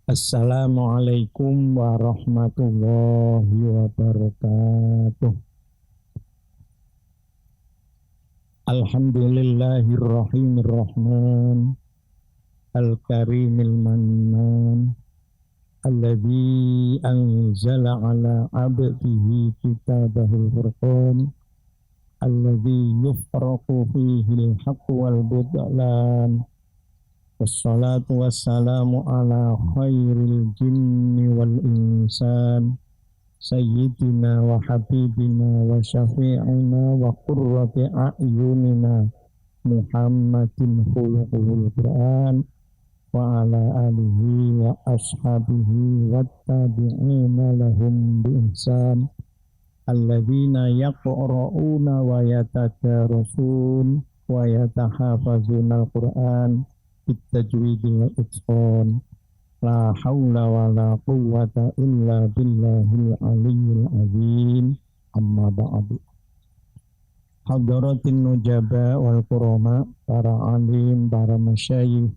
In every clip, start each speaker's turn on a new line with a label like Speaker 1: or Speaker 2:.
Speaker 1: Assalamualaikum warahmatullahi wabarakatuh. Alhamdulillahirrahmanirrahim. Al-karimil mannan. Alladhi anzala ala abdihi kitabahul furqan. Alladhi yufraku fihi al-haq wal budlan. Wassalatu wassalamu ala khairil jinni wal insan. Sayyidina wa habibina wa syafi'ina wa qurrati a'yunina Muhammadin khuluqul Qur'an wa ala alihi wa ashabihi wa tabi'ina lahum bi ihsan alladzina yaqra'una wa yatadarasun wa yatahafazuna al-Qur'an bitajwidi wa itqan. La haula wa la quwwata illa billahil aliyyil azim. Amma ba'du. Hadaratin nujaba wal kurama, para alim, para masyayikh,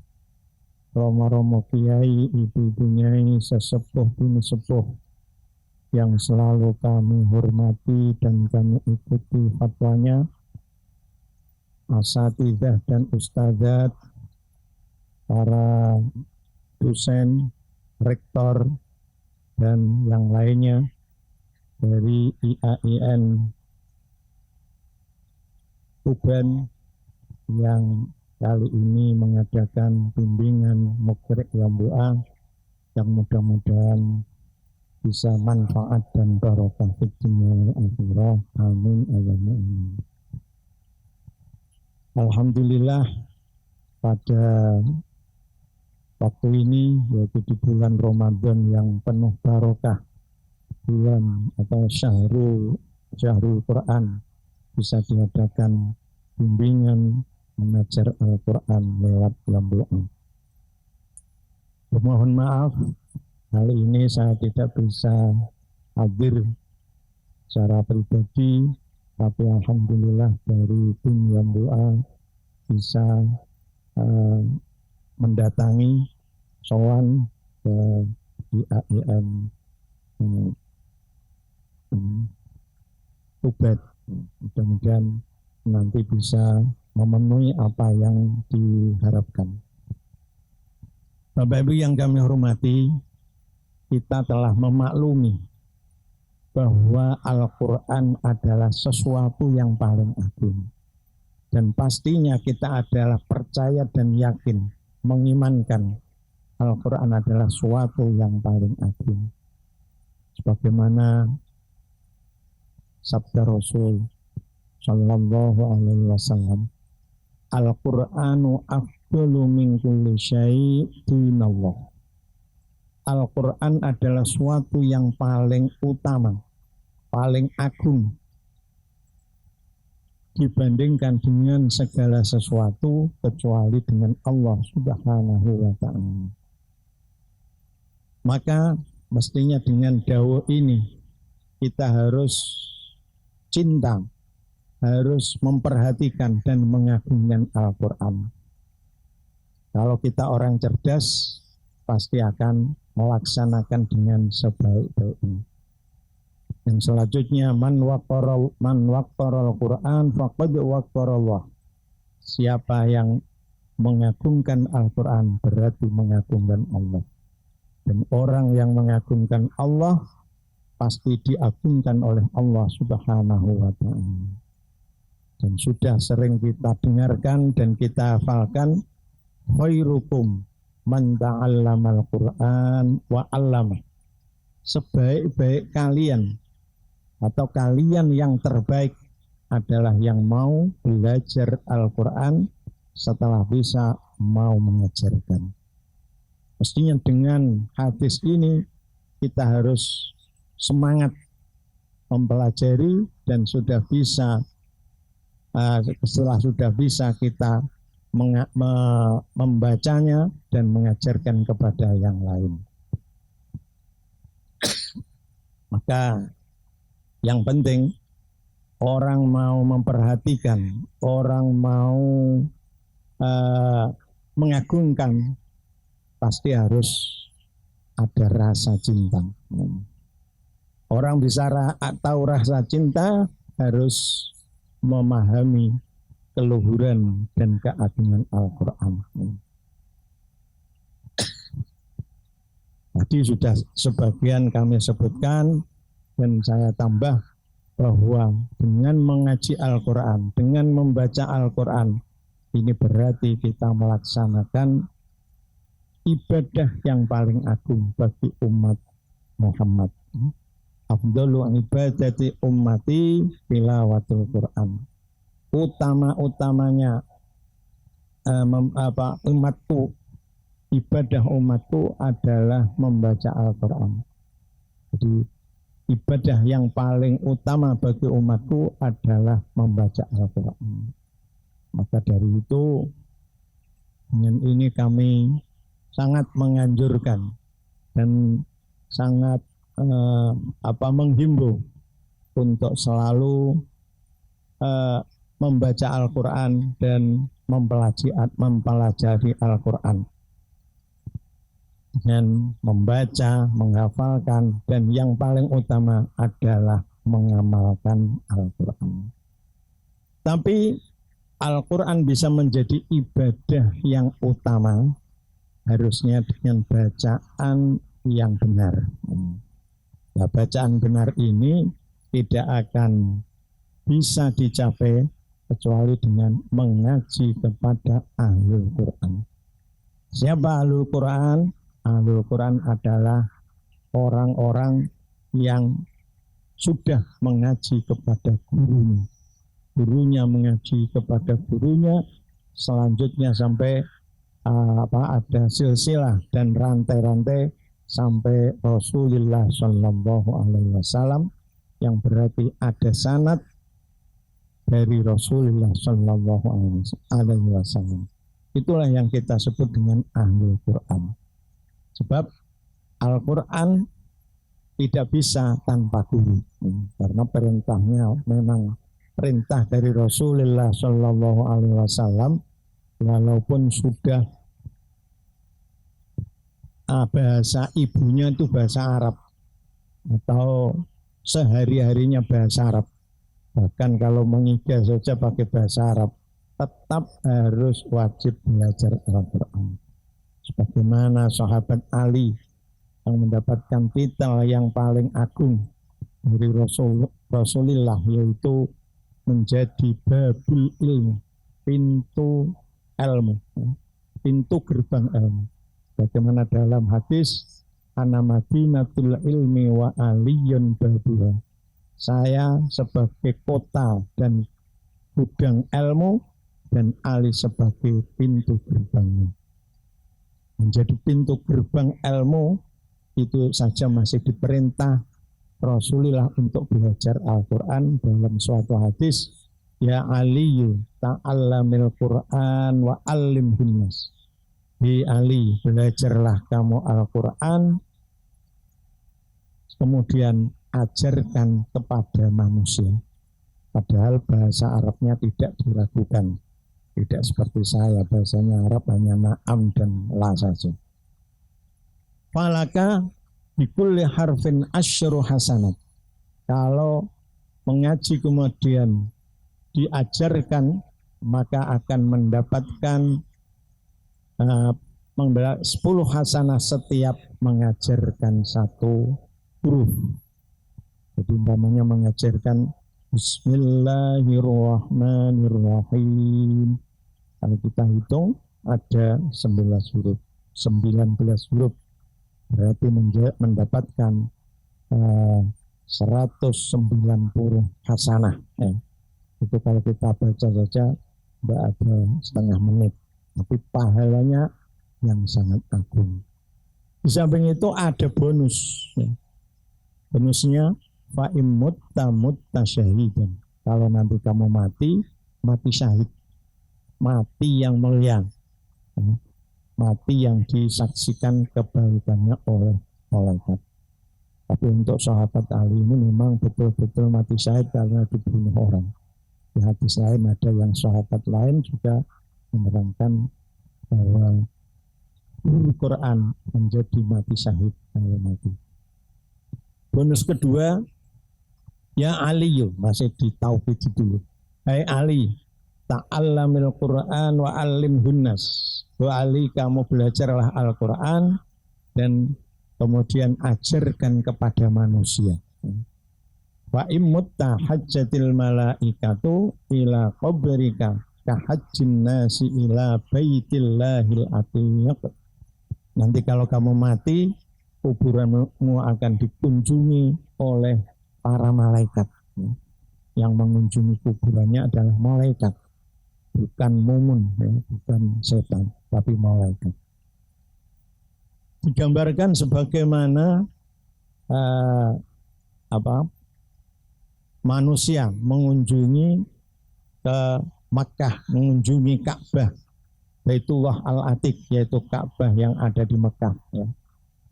Speaker 1: romo-romo kiai, ibu-ibu nyai, sesepuh bini sepuh yang selalu kami hormati dan kami ikuti fatwanya, asatidzah dan ustadzat, para dosen, rektor, dan yang lainnya dari IAIN Tuban yang kali ini mengadakan bimbingan Mukrek Yambu'a yang mudah-mudahan bisa manfaat dan barokah fid dunya wal akhirah. Amin. Amin. Alhamdulillah, pada waktu ini, yaitu di bulan Ramadan yang penuh barokah, bulan atau syahrul Quran, bisa diadakan bimbingan mengajar Al-Quran lewat Yambu'a. Mohon maaf, kali ini saya tidak bisa hadir secara pribadi, tapi alhamdulillah dari tim Yambu'a bisa mendatangi sowan ke IAIN Tuban. Mudah-mudahan nanti bisa memenuhi apa yang diharapkan. Bapak Ibu yang kami hormati, kita telah memaklumi bahwa Al-Quran adalah sesuatu yang paling agung. Dan pastinya kita adalah percaya dan yakin, mengimankan Al-Quran adalah suatu yang paling agung. Sebagaimana sabda Rasul Sallallahu Alaihi Wasallam, Al-Quranu afdalu min kulli syai'in Allah. Al-Quran adalah suatu yang paling utama, paling agung dibandingkan dengan segala sesuatu kecuali dengan Allah Subhanahu wa ta'ala. Maka mestinya dengan dawuh ini kita harus cinta, harus memperhatikan dan mengagungkan Al-Quran. Kalau kita orang cerdas, pasti akan melaksanakan dengan sebaik-baiknya. Yang selanjutnya, man waqaral Quran faqad waqarallah. Siapa yang mengagungkan Al-Quran berarti mengagungkan Allah. Dan orang yang mengagungkan Allah pasti diagungkan oleh Allah Subhanahu wa ta'ala. Dan sudah sering kita dengarkan dan kita hafalkan, khairukum man ta'allamal Qur'an wa 'allamah. Sebaik-baik kalian atau kalian yang terbaik adalah yang mau belajar Al-Quran setelah bisa mau mengajarkan. Mestinya dengan hadis ini kita harus semangat mempelajari dan sudah bisa, setelah sudah bisa kita membacanya dan mengajarkan kepada yang lain. Maka yang penting orang mau memperhatikan, orang mau mengagungkan, pasti harus ada rasa cinta. Orang bisa tahu rasa cinta harus memahami keluhuran dan keagungan Al-Quran. Tadi sudah sebagian kami sebutkan dan saya tambah bahwa dengan mengaji Al-Quran, dengan membaca Al-Quran, ini berarti kita melaksanakan ibadah yang paling agung bagi umat Muhammad. Afdhalu ibadati ummati tilawatul Quran. Utama-utamanya umatku, ibadah umatku adalah membaca Al-Quran. Jadi ibadah yang paling utama bagi umatku adalah membaca Al-Quran. Maka dari itu dengan ini kami sangat menganjurkan dan sangat menghimbau untuk selalu membaca Al-Quran dan mempelajari Al-Quran. Dan membaca, menghafalkan, dan yang paling utama adalah mengamalkan Al-Quran. Tapi Al-Quran bisa menjadi ibadah yang utama harusnya dengan bacaan yang benar. Nah, bacaan benar ini tidak akan bisa dicapai kecuali dengan mengaji kepada Ahlul Quran. Siapa Ahlul Quran? Ahlul Quran adalah orang-orang yang sudah mengaji kepada gurunya. Gurunya mengaji kepada gurunya, selanjutnya sampai ada silsilah dan rantai-rantai sampai Rasulullah Shallallahu Alaihi Wasallam, yang berarti ada sanad dari Rasulullah Shallallahu Alaihi Wasallam. Itulah yang kita sebut dengan Ahlul Quran. Sebab Al-Quran tidak bisa tanpa guru, karena perintahnya memang perintah dari Rasulullah Shallallahu Alaihi Wasallam, walaupun sudah bahasa ibunya itu bahasa Arab atau sehari-harinya bahasa Arab, bahkan kalau mengigau saja pakai bahasa Arab, tetap harus wajib belajar Al-Quran. Sebagaimana sahabat Ali yang mendapatkan titel yang paling agung dari Rasulullah, yaitu menjadi babul ilmu, pintu ilmu, pintu gerbang ilmu. Bagaimana dalam hadis, ana madinatul ilmi wa aliyun babuha. Saya sebagai kota dan gudang ilmu, dan Ali sebagai pintu gerbangnya. Menjadi pintu gerbang ilmu itu saja masih diperintah Rasulullah untuk belajar Al-Quran. Dalam suatu hadis, ya Aliyu ta'allamil Quran wa allimhun nas. Hi Ali, belajarlah kamu Al-Quran, kemudian ajarkan kepada manusia. Padahal bahasa Arabnya tidak diragukan. Tidak seperti saya, bahasanya Arab hanya na'am dan la saja. Falaka bikulli harfin asyru hasanat. Kalau mengaji kemudian diajarkan, maka akan mendapatkan 10 hasanah setiap mengajarkan satu huruf. Jadi umpamanya mengajarkan Bismillahirrahmanirrahim. Kalau kita hitung ada 19 huruf. Berarti mendapatkan 190 hasanah. Itu kalau kita baca saja tidak ada setengah menit. Tapi pahalanya yang sangat agung. Di samping itu ada bonus. Bonusnya fa'im mutta syahidan. Kalau nanti kamu mati syahid. Mati yang mulia, mati yang disaksikan kebaikannya oleh malaikat. Tapi untuk sahabat Ali ini memang betul-betul mati syahid karena dibunuh orang. Di hadis lain ada yang sahabat lain juga menerangkan bahwa guru Quran menjadi mati syahid kalau mati. Bonus kedua, ya Ali, masih di tauhid dulu. Hai Ali, ta'allamil Quran wa alimhun nas. Wa Ali, kamu belajarlah Al-Quran dan kemudian ajarkan kepada manusia. Wa immutta hajjatil malaikatu ila qabrika kahajjin nasi ila baitillahil atiq. Nanti kalau kamu mati, kuburanmu akan dikunjungi oleh para malaikat. Yang mengunjungi kuburannya adalah malaikat, bukan mumun, ya, bukan setan, tapi malaikat. Digambarkan sebagaimana manusia mengunjungi ke Makkah, mengunjungi Ka'bah, Baitullah Al-Atiq, yaitu Ka'bah yang ada di Makkah, ya.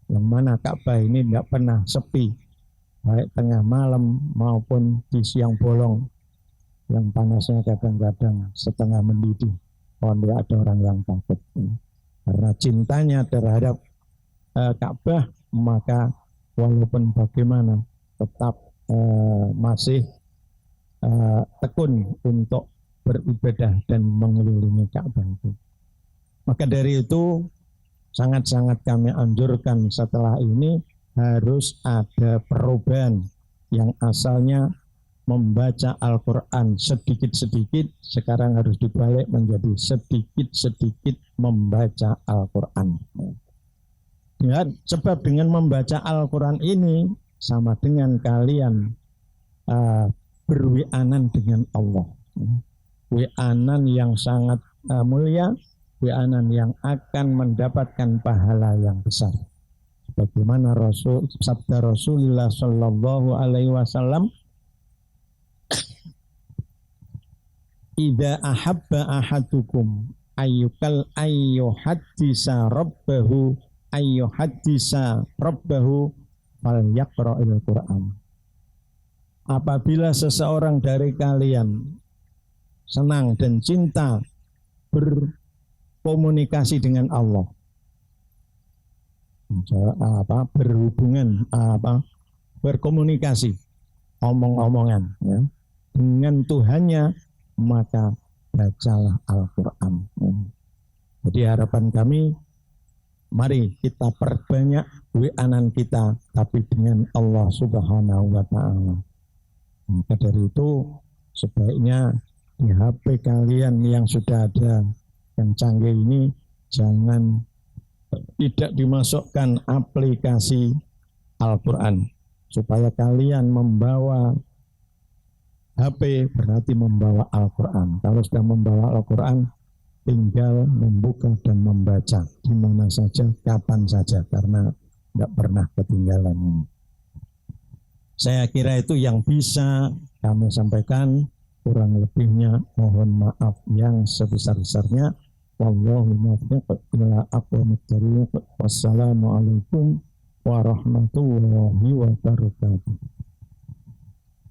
Speaker 1: Yang mana Ka'bah ini tidak pernah sepi, baik tengah malam maupun di siang bolong, yang panasnya kadang-kadang setengah mendidih. Tidak ada orang yang takut, ya. Karena cintanya terhadap Ka'bah, maka walaupun bagaimana tetap masih tekun untuk beribadah dan mengelilingi Ka'bah itu. Maka dari itu sangat-sangat kami anjurkan setelah ini harus ada perubahan yang asalnya membaca Al-Quran sedikit-sedikit, sekarang harus dibalik menjadi sedikit-sedikit membaca Al-Quran. Ya, sebab dengan membaca Al-Quran ini sama dengan kalian berwi'anan dengan Allah. Wi'anan yang sangat mulia, wi'anan yang akan mendapatkan pahala yang besar. Bagaimana sabda Rasulullah Sallallahu Alaihi Wasallam, "Idza ahabba ahadukum ayyuhaddisa rabbahu falyaqra'il Qur'an." Apabila seseorang dari kalian senang dan cinta berkomunikasi dengan Allah, berkomunikasi, omong-omongan, ya, dengan Tuhannya, maka bacalah Al-Quran. Jadi harapan kami, mari kita perbanyak wi'anan kita, tapi dengan Allah Subhanahu wa Ta'ala. Maka dari itu sebaiknya di HP kalian yang sudah ada yang canggih ini jangan tidak dimasukkan aplikasi Al-Quran, supaya kalian membawa HP berarti membawa Al-Quran. Kalau sudah membawa Al-Quran, tinggal membuka dan membaca di mana saja, kapan saja, karena tidak pernah ketinggalan. Saya kira itu yang bisa kami sampaikan. Kurang lebihnya mohon maaf yang sebesar-besarnya. Wallahu muwaffiq ila aqwamit thariq. Wassalamualaikum warahmatullahi wabarakatuh.